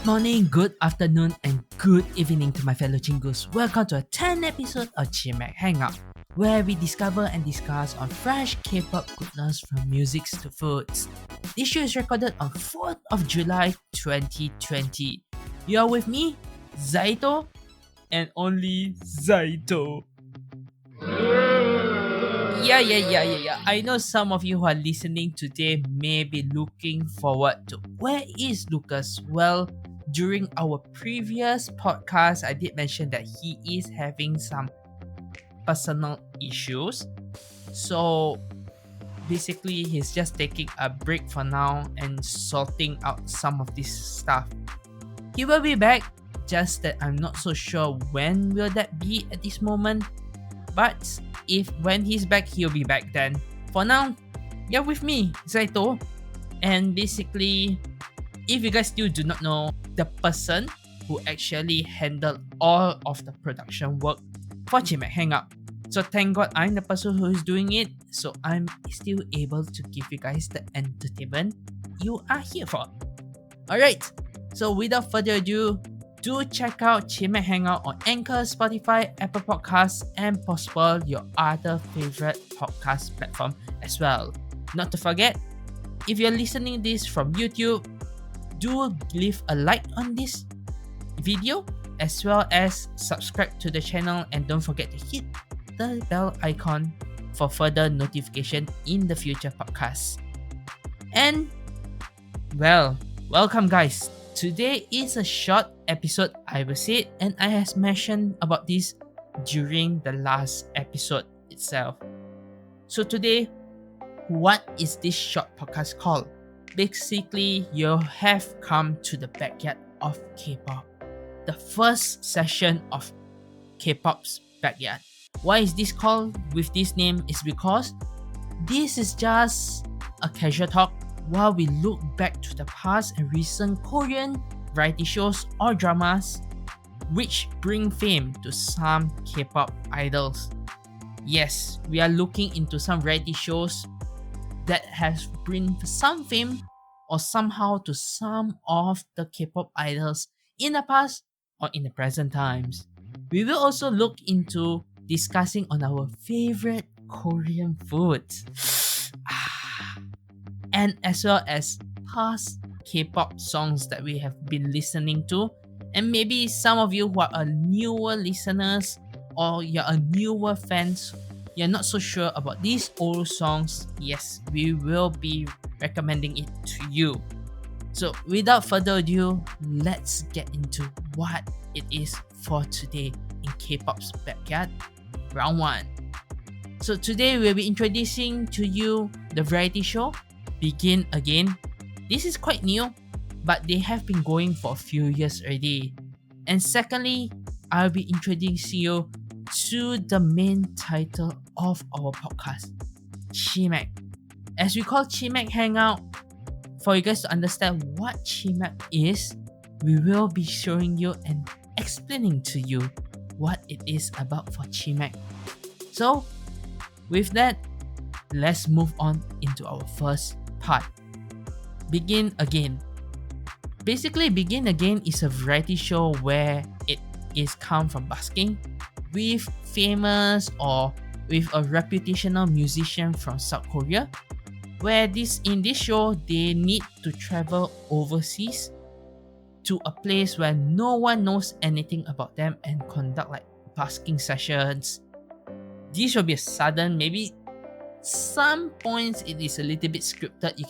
morning, good afternoon, and good evening to my fellow chingus. Welcome to a 10th episode of Chimaek Hangout, where we discover and discuss on fresh K-pop goodness from musics to foods. This show is recorded on 4th of July 2020. You are with me, Zaito, and only Zaito. Yeah. I know some of you who are listening today may be looking forward to where is Lucas? Well, during our previous podcast, I did mention that he is having some personal issues. So basically, he's just taking a break for now and sorting out some of this stuff. He will be back, just that I'm not so sure when will that be at this moment. But if when he's back, he'll be back then. For now, you're with me, Zaito. And basically, if you guys still do not know, the person who actually handled all of the production work for Chimaek Hangout. So thank God I'm the person who is doing it. So I'm still able to give you guys the entertainment you are here for. Alright, so without further ado, do check out Chimaek Hangout on Anchor, Spotify, Apple Podcasts, and possible your other favorite podcast platform as well. Not to forget, if you're listening this from YouTube, do leave a like on this video as well as subscribe to the channel, and don't forget to hit the bell icon for further notification in the future podcasts. And well, welcome guys. Today is a short episode, I will say, and I has mentioned about this during the last episode itself. So today, what is this short podcast called? Basically, you have come to the backyard of K-pop. The first session of K-pop's backyard. Why is this called with this name? Is because this is just a casual talk while we look back to the past and recent Korean variety shows or dramas which bring fame to some K-pop idols. Yes, we are looking into some variety shows that has bring some fame or somehow to some of the K-pop idols in the past or in the present times. We will also look into discussing on our favorite Korean foods. And as well as past K-pop songs that we have been listening to. And maybe some of you who are newer listeners or you're a newer fans, you're not so sure about these old songs. Yes, we will be recommending it to you. So without further ado, let's get into what it is for today in K-pop's backyard, round 1. So today we'll be introducing to you the variety show Begin Again. This is quite new, but they have been going for a few years already. And secondly, I'll be introducing you to the main title of our podcast, Chimaek. As we call Chimaek Hangout, for you guys to understand what Chimaek is, we will be showing you and explaining to you what it is about for Chimaek. So, with that, let's move on into our first part. Begin Again. Basically, Begin Again is a variety show where it is come from busking with famous or with a reputational musician from South Korea, where in this show they need to travel overseas to a place where no one knows anything about them and conduct like busking sessions. This will be a sudden, maybe some points it is a little bit scripted.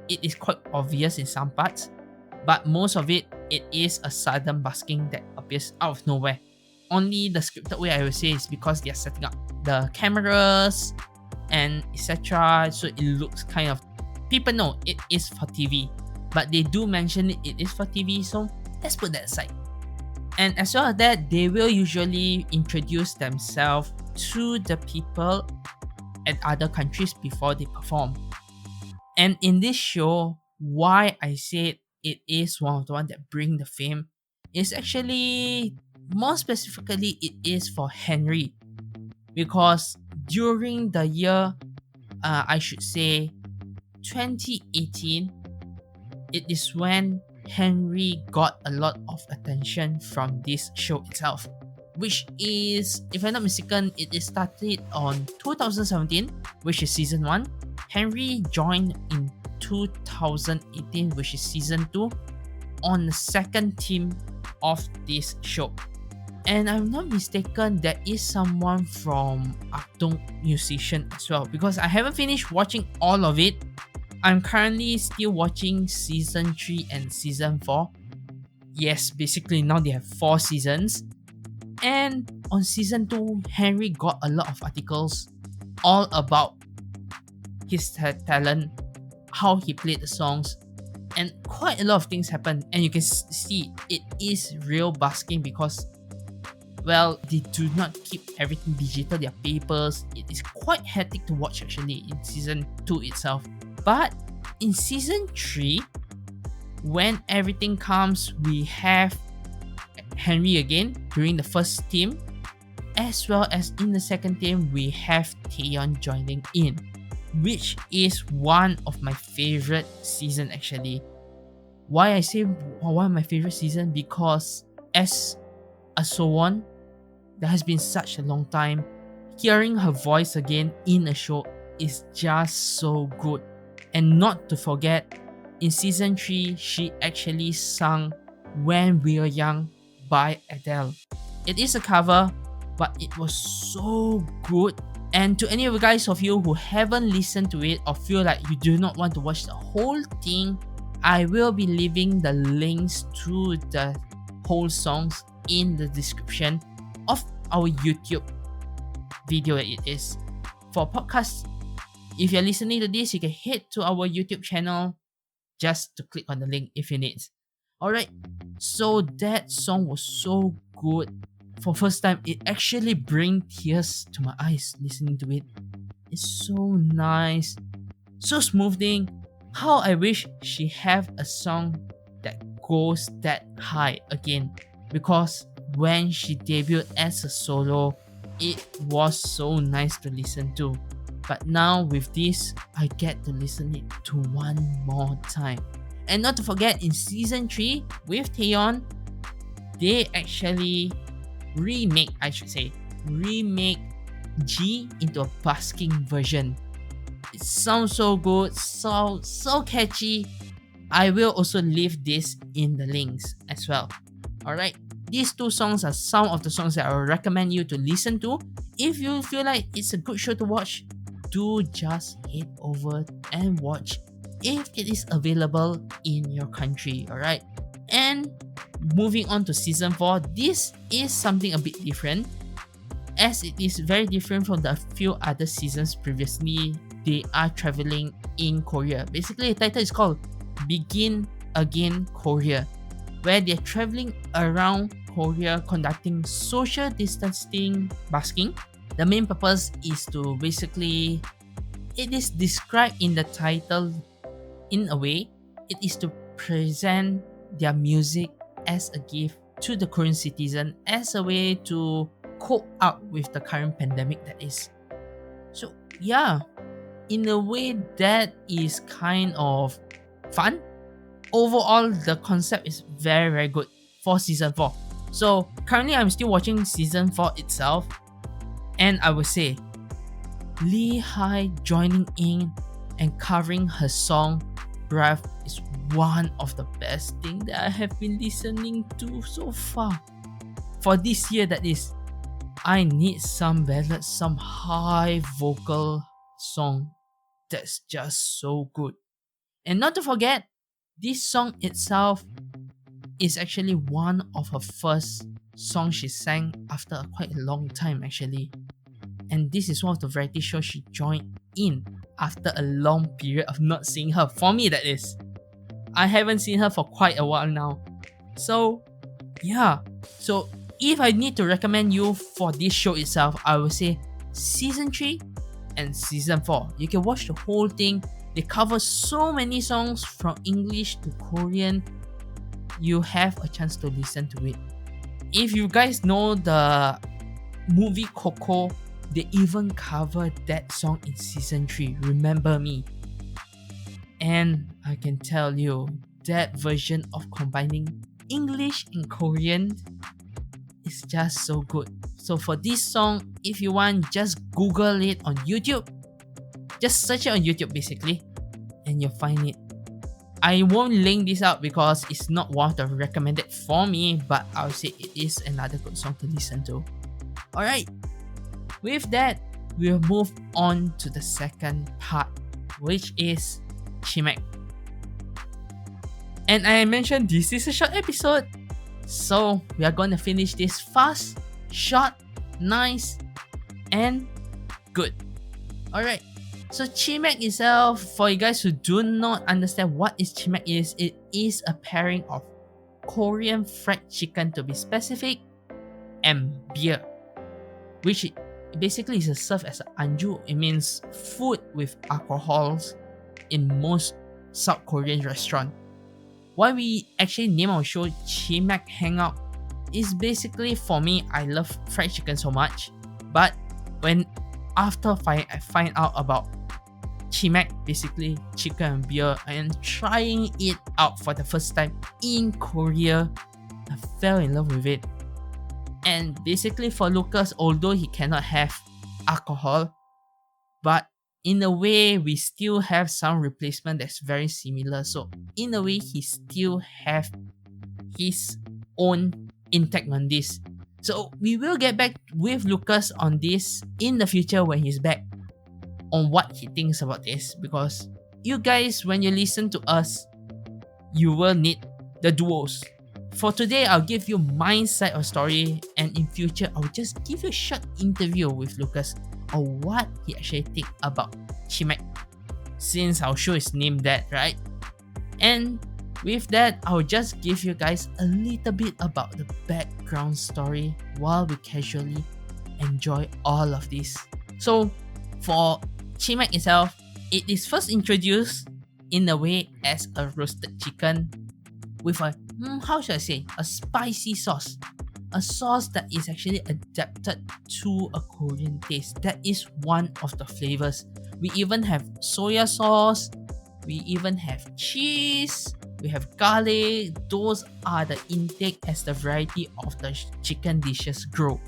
It is quite obvious in some parts, but most of it is a sudden busking that appears out of nowhere. Only the scripted way I would say is because they are setting up the cameras and etc. So it looks kind of, people know it is for TV, but they do mention it is for TV. So let's put that aside. And as well as that, they will usually introduce themselves to the people at other countries before they perform. And in this show, why I said it is one of the ones that bring the fame is actually, more specifically, it is for Henry. Because during the year, I should say 2018, it is when Henry got a lot of attention from this show itself, which is, if I'm not mistaken, it is started on 2017, which is season 1. Henry joined in 2018, which is season 2, on the second team of this show. And I'm not mistaken, there is someone from Akdong Musician as well, because I haven't finished watching all of it. I'm currently still watching season 3 and season 4. Yes, basically now they have 4 seasons. And on season 2, Henry got a lot of articles all about his talent, how he played the songs, and quite a lot of things happened. And you can see it is real busking because, well, they do not keep everything digital, their papers. It is quite hectic to watch actually in season 2 itself. But in season 3, when everything comes, we have Henry again during the first team, as well as in the second team, we have Taeyeon joining in, which is one of my favorite season actually. Why I say one of my favorite season? Because as a Sowon, that has been such a long time. Hearing her voice again in a show is just so good. And not to forget, in season 3, she actually sung When We Were Young by Adele. It is a cover, but it was so good. And to any of you who haven't listened to it or feel like you do not want to watch the whole thing, I will be leaving the links to the whole songs in the description of our YouTube video. It is for podcasts. If you're listening to this, you can head to our YouTube channel just to click on the link if you need. Alright, so that song was so good. For first time, it actually brings tears to my eyes listening to it. It's so nice, so smoothing. How I wish she have a song that goes that high again, because when she debuted as a solo, it was so nice to listen to. But now with this, I get to listen it to one more time. And not to forget, in season 3 with Taeyeon, they actually remake G into a busking version. It sounds so good, so catchy. I will also leave this in the links as well. Alright, these 2 songs are some of the songs that I will recommend you to listen to. If you feel like it's a good show to watch, do just head over and watch if it is available in your country. Alright, and moving on to season 4, this is something a bit different, as it is very different from the few other seasons previously. They are traveling in Korea. Basically, the title is called Begin Again Korea, where they're traveling around Korea conducting social distancing busking. The main purpose is to basically, it is described in the title in a way, it is to present their music as a gift to the Korean citizen, as a way to cope up with the current pandemic that is. So yeah, in a way that is kind of fun. Overall, the concept is very good for season 4. So currently I'm still watching season 4 itself, and I would say Lee Hai joining in and covering her song Breath is one of the best things that I have been listening to so far. For this year that is, I need some ballad, some high vocal song that's just so good. And not to forget, this song itself is actually one of her first songs she sang after quite a long time actually. And this is one of the variety shows she joined in after a long period of not seeing her. For me, that is. I haven't seen her for quite a while now. So, yeah. So, if I need to recommend you for this show itself, I would say season 3 and season 4. You can watch the whole thing. They cover so many songs from English to Korean. You have a chance to listen to it. If you guys know the movie Coco, they even covered that song in season 3, Remember Me. And I can tell you, that version of combining English and Korean is just so good. So for this song, if you want, just Google it on YouTube. Just search it on YouTube basically, and you'll find it. I won't link this out because it's not one of the recommended for me, but I'll say it is another good song to listen to. Alright, with that, we'll move on to the second part, which is Chimaek. And I mentioned this is a short episode, so we are gonna finish this fast, short, nice, and good. Alright, so Chimaek itself, for you guys who do not understand what is Chimaek is, it is a pairing of Korean fried chicken to be specific and beer, which basically is served as an anju. It means food with alcohols in most South Korean restaurants. Why we actually name our show Chimaek Hangout is basically, for me, I love fried chicken so much, but when after I find out about Chimaek, basically chicken and beer, and trying it out for the first time in Korea, I fell in love with it. And basically for Lucas, although he cannot have alcohol, but in a way we still have some replacement that's very similar. So in a way he still have his own intake on this. So we will get back with Lucas on this in the future when he's back, on what he thinks about this, because you guys, when you listen to us, you will need the duos. For today, I'll give you my side of story, and in future, I'll just give you a short interview with Lucas on what he actually think about Chimaek, since our show is named that, right? And with that, I'll just give you guys a little bit about the background story while we casually enjoy all of this. So, for Chimaek itself, it is first introduced in a way as a roasted chicken with a, how should I say, a spicy sauce. A sauce that is actually adapted to a Korean taste. That is one of the flavors. We even have soya sauce, we even have cheese, we have garlic. Those are the intake as the variety of the chicken dishes grow.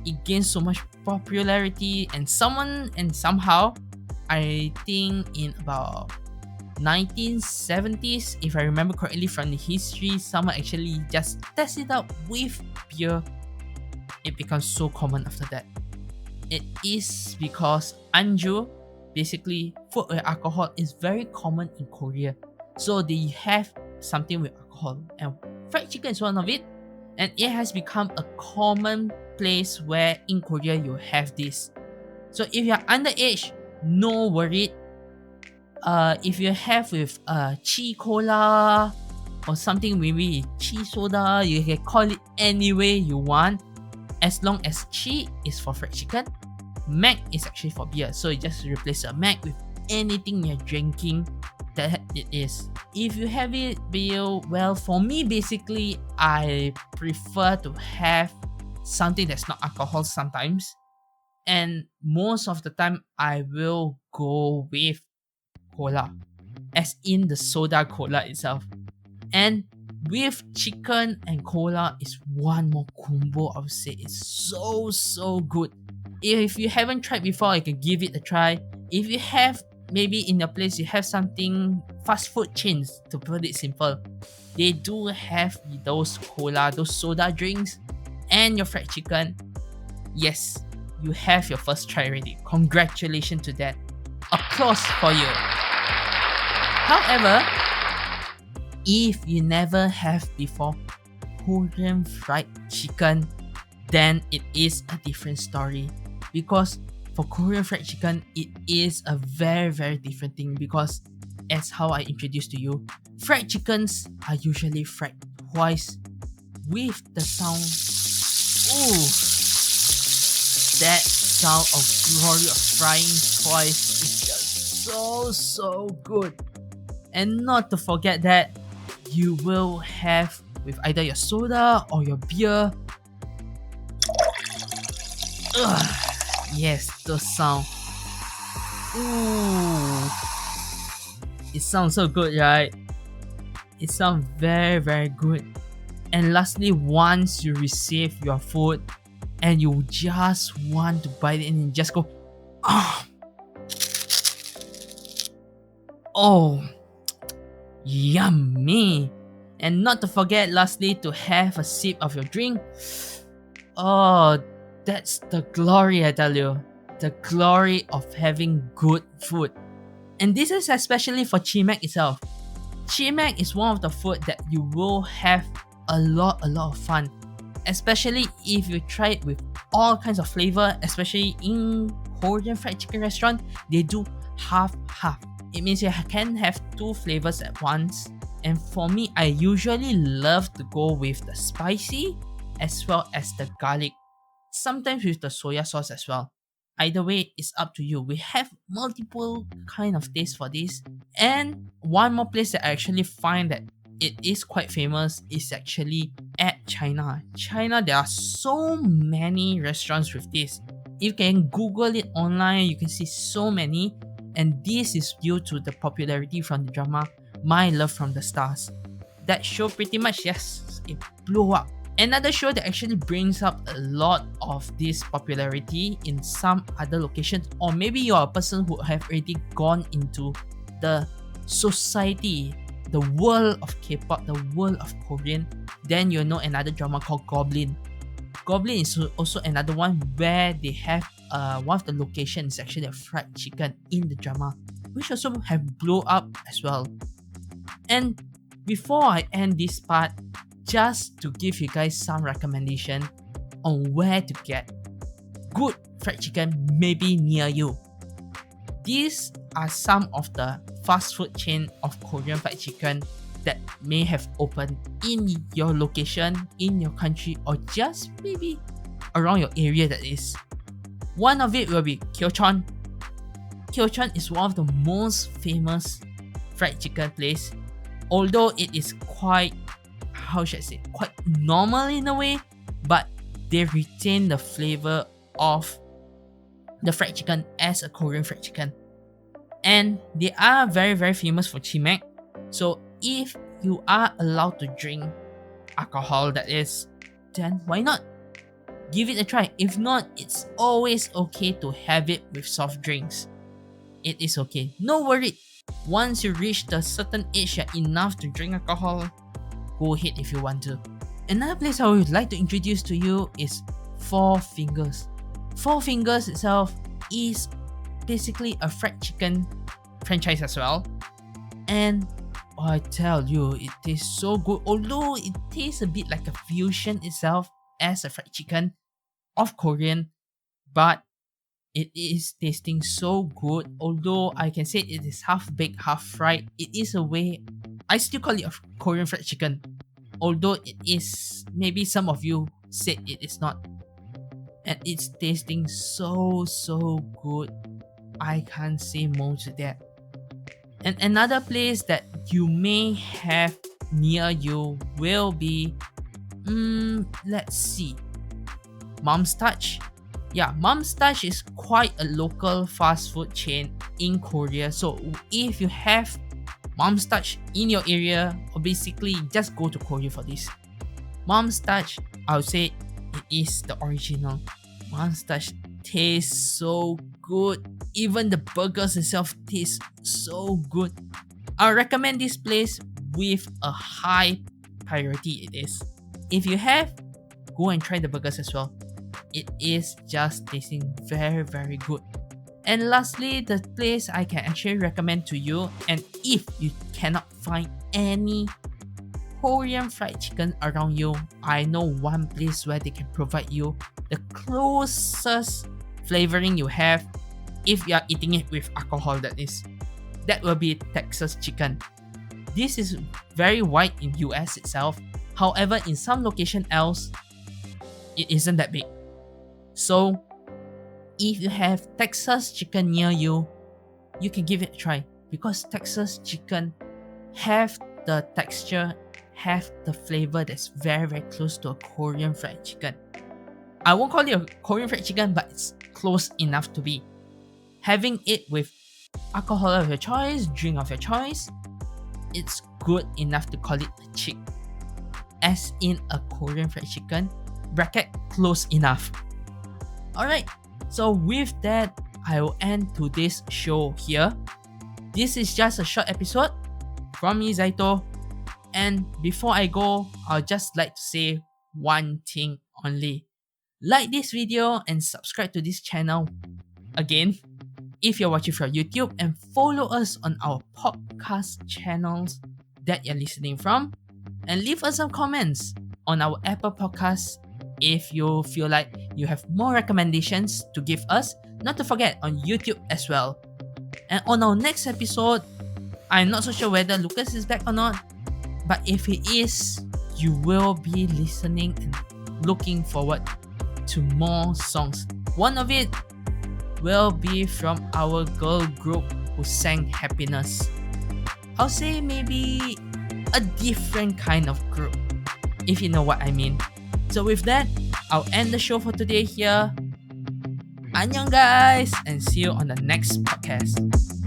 It gains so much popularity, and somehow I think in about 1970s, if I remember correctly from the history, someone actually just tested it out with beer. It becomes so common after that. It is because anju, basically food with alcohol, is very common in Korea. So they have something with alcohol, and fried chicken is one of it. And it has become a common place where in Korea you have this. So if you're underage, no worry. If you have with chi cola or something, maybe chi soda, you can call it any way you want, as long as chi is for fried chicken, mac is actually for beer. So you just replace a mac with anything you're drinking that it is. If you have it beer, well, for me basically I prefer to have something that's not alcohol sometimes, and most of the time I will go with cola, as in the soda cola itself. And with chicken and cola is one more combo. I would say it's so good. If you haven't tried before, you can give it a try. If you have, maybe in your place you have something fast food chains, to put it simple, they do have those cola, those soda drinks, and your fried chicken. Yes, you have your first try already. Congratulations to that. Applause for you. However, if you never have before Korean fried chicken, then it is a different story. Because for Korean fried chicken, it is a very different thing, because as how I introduced to you, fried chickens are usually fried twice with the sound. Ooh, that sound of glory of frying twice is just so good. And not to forget that you will have with either your soda or your beer. Ugh, yes, the sound. Ooh, it sounds so good, right? It sounds very, very good. And lastly, once you receive your food and you just want to bite it and just go, oh, oh, yummy. And not to forget, lastly, to have a sip of your drink. Oh, that's the glory, I tell you. The glory of having good food. And this is especially for chimaekh itself. Chimaekh is one of the food that you will have a lot of fun. Especially if you try it with all kinds of flavor, especially in Korean fried chicken restaurant, they do half. It means you can have two flavors at once. And for me, I usually love to go with the spicy as well as the garlic. Sometimes with the soya sauce as well. Either way, it's up to you. We have multiple kind of tastes for this. And one more place that I actually find that it is quite famous is actually at China. China, there are so many restaurants with this. You can Google it online, you can see so many. And this is due to the popularity from the drama My Love from the Stars. That show pretty much, yes, it blew up. Another show that actually brings up a lot of this popularity in some other locations, or maybe you're a person who have already gone into the society, the world of K-pop, the world of Korean, then you know another drama called Goblin. Goblin is also another one where they have one of the locations is actually a fried chicken in the drama, which also have blew up as well. And before I end this part, just to give you guys some recommendation on where to get good fried chicken maybe near you. These are some of the fast food chain of Korean fried chicken that may have opened in your location, in your country, or just maybe around your area that is. One of it will be Kyochon. Kyochon is one of the most famous fried chicken place. Although it is quite, how should I say, quite normal in a way, but they retain the flavor of the fried chicken as a Korean fried chicken. And they are very, very famous for chimaekh. So if you are allowed to drink alcohol, that is, then why not? Give it a try. If not, it's always okay to have it with soft drinks. It is okay. No worry. Once you reach the certain age, you're enough to drink alcohol, go ahead if you want to. Another place I would like to introduce to you is Four Fingers. Four Fingers itself is basically a fried chicken franchise as well. And I tell you, it tastes so good. Although it tastes a bit like a fusion itself as a fried chicken of Korean, but it is tasting so good. Although I can say it is half baked, half fried, it is a way. I still call it a Korean fried chicken. Although it is, maybe some of you said it is not. And it's tasting so good. I can't say more to that. And another place that you may have near you will be, let's see, Mom's Touch. Yeah, Mom's Touch is quite a local fast food chain in Korea. So if you have Mom's Touch in your area, or basically just go to Korea for this. Mom's Touch, I would say it is the original. Mom's Touch tastes so good. Even the burgers itself taste so good. I recommend this place with a high priority it is. If you have, go and try the burgers as well. It is just tasting very good. And lastly, the place I can actually recommend to you, and if you cannot find any Korean fried chicken around you, I know one place where they can provide you the closest flavoring you have if you are eating it with alcohol, that is. That will be Texas chicken. This is very wide in US itself. However, in some location else, it isn't that big. So, if you have Texas chicken near you, you can give it a try, because Texas chicken have the texture, have the flavor that's very close to a Korean fried chicken. I won't call it a Korean fried chicken, but it's close enough to be. Having it with alcohol of your choice, drink of your choice, it's good enough to call it a chick. As in a Korean fried chicken. Bracket close enough. Alright, so with that, I will end today's show here. This is just a short episode from me, Zaito. And before I go, I'll just like to say one thing only. Like this video and subscribe to this channel. Again, if you're watching from YouTube, and follow us on our podcast channels that you're listening from. And leave us some comments on our Apple Podcasts if you feel like you have more recommendations to give us. Not to forget on YouTube as well. And on our next episode, I'm not so sure whether Lucas is back or not, but if he is, you will be listening and looking forward to more songs. One of it will be from our girl group who sang Happiness. I'll say maybe a different kind of group, if you know what I mean. So with that, I'll end the show for today here. Annyeong guys, and see you on the next podcast.